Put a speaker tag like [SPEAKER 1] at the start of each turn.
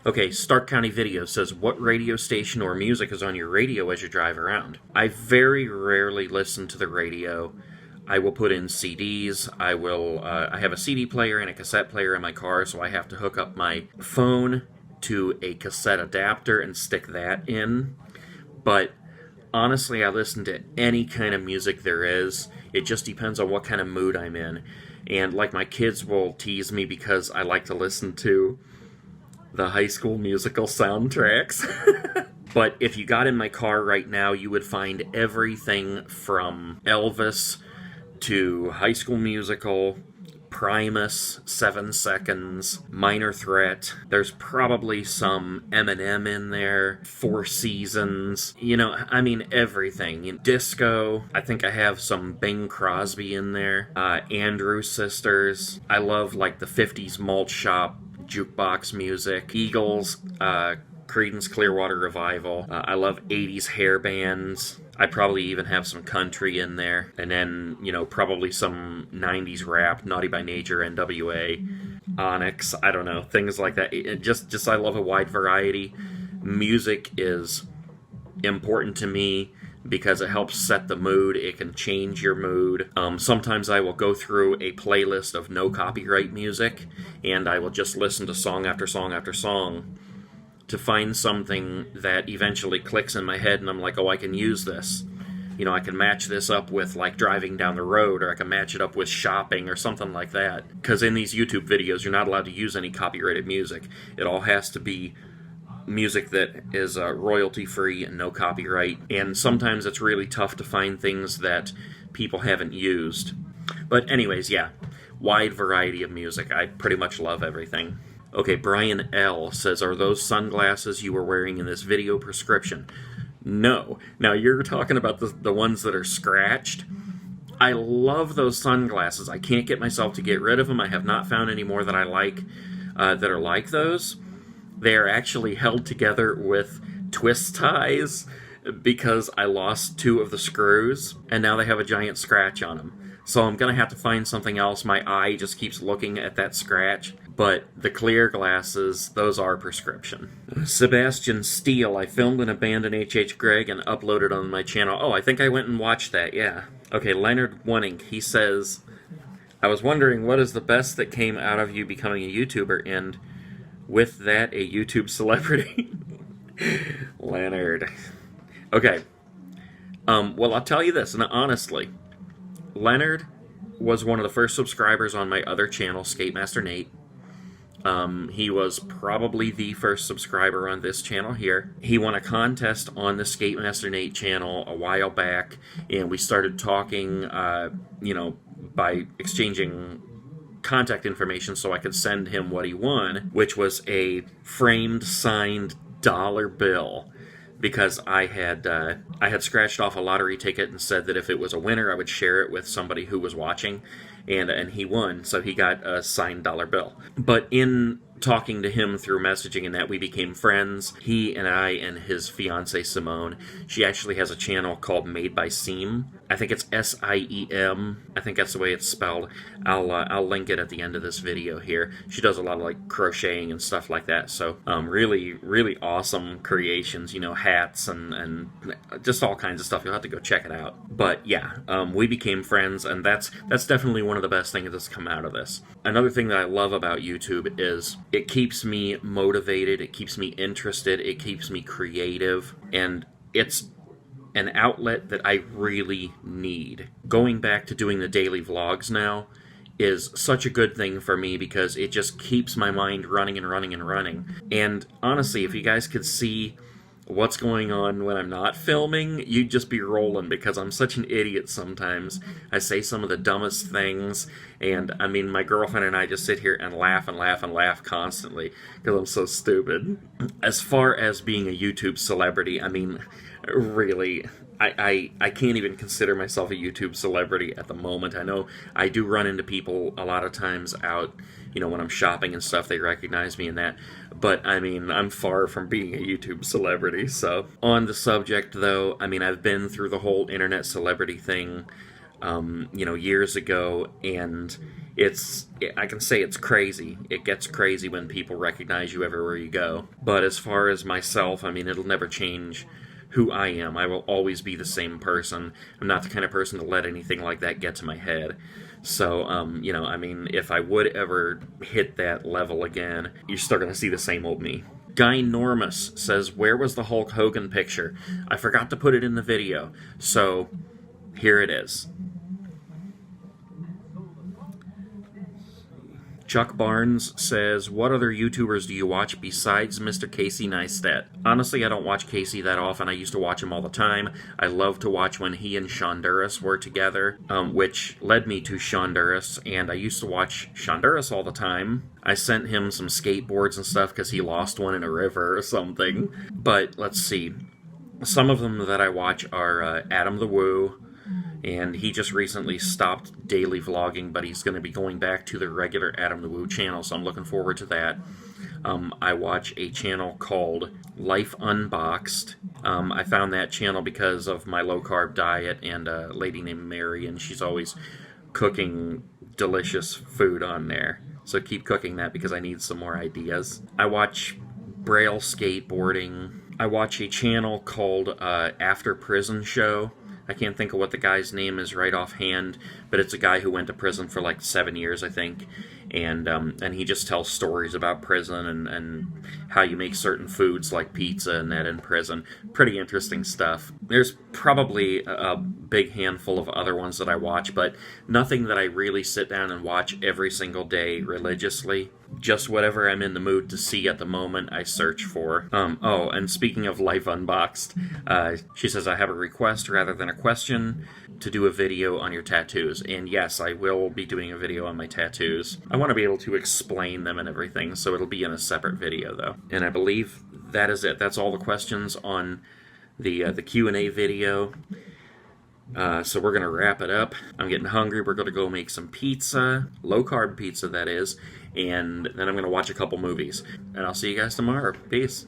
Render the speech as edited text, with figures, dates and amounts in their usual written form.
[SPEAKER 1] Okay, Stark County Video says, what radio station or music is on your radio as you drive around? I very rarely listen to the radio. I will put in CDs. I have a CD player and a cassette player in my car, so I have to hook up my phone to a cassette adapter and stick that in. But honestly, I listen to any kind of music there is. It just depends on what kind of mood I'm in. And like my kids will tease me because I like to listen to the High School Musical soundtracks. But if you got in my car right now, you would find everything from Elvis to High School Musical, Primus, 7 Seconds, Minor Threat. There's probably some Eminem in there, Four Seasons. I mean, everything. Disco. I think I have some Bing Crosby in there. Andrews Sisters. I love, like, the 50s malt shop jukebox music. Eagles. Creedence Clearwater Revival. I love 80s hair bands. I probably even have some country in there. And then, probably some 90s rap, Naughty by Nature, NWA, Onyx, I don't know, things like that. Just I love a wide variety. Music is important to me because it helps set the mood. It can change your mood. Sometimes I will go through a playlist of no copyright music, and I will just listen to song after song after song to find something that eventually clicks in my head, and I'm like, oh, I can use this. I can match this up with, like, driving down the road, or I can match it up with shopping, or something like that. Because in these YouTube videos, you're not allowed to use any copyrighted music. It all has to be music that is royalty-free and no copyright. And sometimes it's really tough to find things that people haven't used. But anyways, yeah, wide variety of music. I pretty much love everything. Okay, Brian L. says, are those sunglasses you were wearing in this video prescription? No. Now, you're talking about the ones that are scratched. I love those sunglasses. I can't get myself to get rid of them. I have not found any more that I like that are like those. They are actually held together with twist ties because I lost 2 of the screws, and now they have a giant scratch on them. So I'm going to have to find something else. My eye just keeps looking at that scratch. But the clear glasses, those are prescription. Sebastian Steele, I filmed and abandoned H.H. Gregg and uploaded on my channel. Oh, I think I went and watched that, yeah. Okay, Leonard Winning, he says, I was wondering what is the best that came out of you becoming a YouTuber, and with that, a YouTube celebrity? Leonard. Okay. Well, I'll tell you this, and honestly, Leonard was one of the first subscribers on my other channel, Skatemaster Nate. He was probably the first subscriber on this channel here. He won a contest on the Skatemaster Nate channel a while back, and we started talking, by exchanging contact information so I could send him what he won, which was a framed, signed dollar bill. Because I had scratched off a lottery ticket and said that if it was a winner, I would share it with somebody who was watching, and he won, so he got a signed dollar bill. But in talking to him through messaging and that, we became friends. He and I and his fiancée Simone, she actually has a channel called Made by Seam. I think it's S-I-E-M. I think that's the way it's spelled. I'll link it at the end of this video here. She does a lot of like crocheting and stuff like that. So really, really awesome creations. Hats and just all kinds of stuff. You'll have to go check it out. But yeah, we became friends, and that's definitely one of the best things that's come out of this. Another thing that I love about YouTube is it keeps me motivated. It keeps me interested. It keeps me creative, and it's an outlet that I really need. Going back to doing the daily vlogs now is such a good thing for me because it just keeps my mind running and running and running. And honestly, if you guys could see what's going on when I'm not filming, you'd just be rolling because I'm such an idiot sometimes. I say some of the dumbest things, and I mean, my girlfriend and I just sit here and laugh and laugh and laugh constantly because I'm so stupid. As far as being a YouTube celebrity, I mean, really, I can't even consider myself a YouTube celebrity at the moment. I know I do run into people a lot of times out, when I'm shopping and stuff, they recognize me and that. But, I mean, I'm far from being a YouTube celebrity, so. On the subject, though, I mean, I've been through the whole internet celebrity thing. years ago, and I can say it's crazy. It gets crazy when people recognize you everywhere you go. But as far as myself, I mean, it'll never change who I am. I will always be the same person. I'm not the kind of person to let anything like that get to my head. So, I mean, if I would ever hit that level again, you're still going to see the same old me. Guy Normus says, where was the Hulk Hogan picture? I forgot to put it in the video. So, here it is. Chuck Barnes says, what other YouTubers do you watch besides Mr. Casey Neistat? Honestly, I don't watch Casey that often. I used to watch him all the time. I love to watch when he and Shonduras were together, which led me to Shonduras, and I used to watch Shonduras all the time. I sent him some skateboards and stuff because he lost one in a river or something. But let's see. Some of them that I watch are Adam the Woo, and he just recently stopped daily vlogging, but he's going to be going back to the regular Adam the Woo channel, so I'm looking forward to that. I watch a channel called Life Unboxed. I found that channel because of my low-carb diet and a lady named Mary, and she's always cooking delicious food on there. So keep cooking that because I need some more ideas. I watch Braille Skateboarding. I watch a channel called After Prison Show. I can't think of what the guy's name is right offhand, but it's a guy who went to prison for like 7 years, I think, and he just tells stories about prison and how you make certain foods like pizza and that in prison. Pretty interesting stuff. There's probably a big handful of other ones that I watch, but nothing that I really sit down and watch every single day religiously. Just whatever I'm in the mood to see at the moment, I search for. And speaking of Life Unboxed, she says, I have a request rather than a question to do a video on your tattoos. And yes, I will be doing a video on my tattoos. I want to be able to explain them and everything, so it'll be in a separate video, though. And I believe that is it. That's all the questions on the Q&A video. So we're going to wrap it up. I'm getting hungry. We're going to go make some pizza, low-carb pizza, that is, and then I'm going to watch a couple movies. And I'll see you guys tomorrow. Peace.